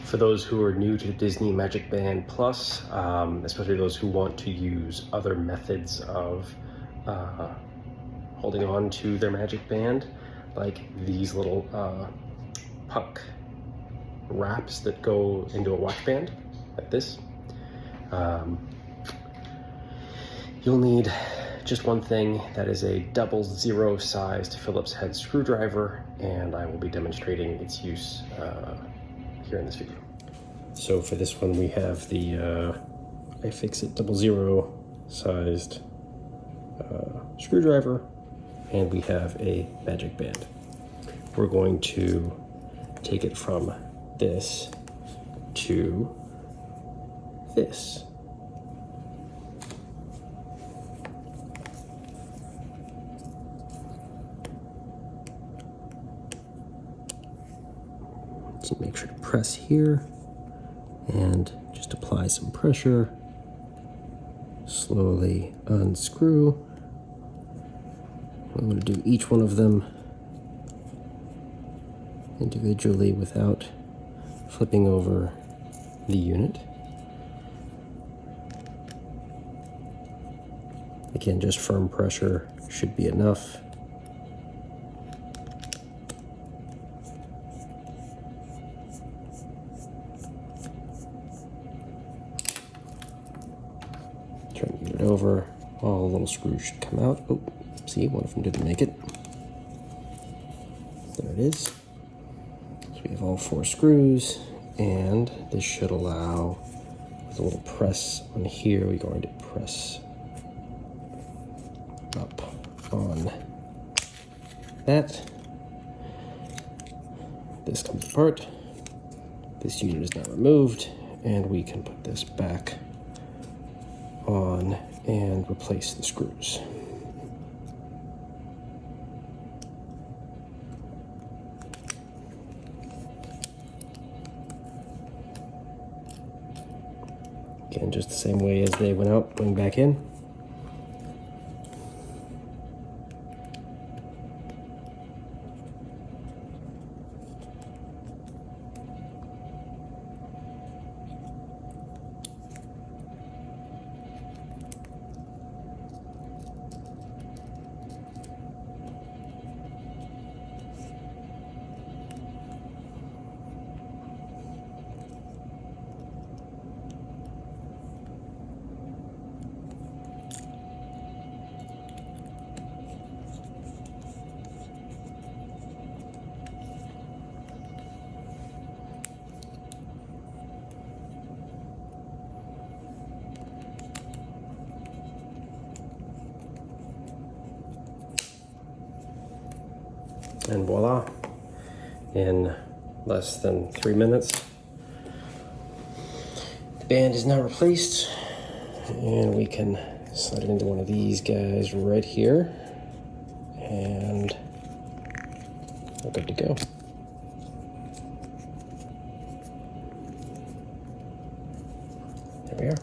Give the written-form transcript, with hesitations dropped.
For those who are new to Disney MagicBand Plus, especially those who want to use other methods of holding on to their MagicBand, like these little puck wraps that go into a watch band, like this, you'll need just one thing. That is a 00 sized Phillips head screwdriver, and I will be demonstrating its use here in this video. So for this one we have the iFixit 00 sized screwdriver, and we have a MagicBand. We're going to take it from this to this. So make sure to press here and just apply some pressure. Slowly unscrew. I'm going to do each one of them individually without flipping over the unit. Again, just firm pressure should be enough. Turn the unit over, all the little screws should come out. Oh, see, one of them didn't make it. There it is. So we have all 4 screws, and this should allow, with a little press on here, we're going to press up on that. This comes apart. This unit is now removed, and we can put this back on and replace the screws. Again, just the same way as they went out, going back in. And voila, in less than 3 minutes, the band is now replaced, and we can slide it into one of these guys right here, and we're good to go. There we are.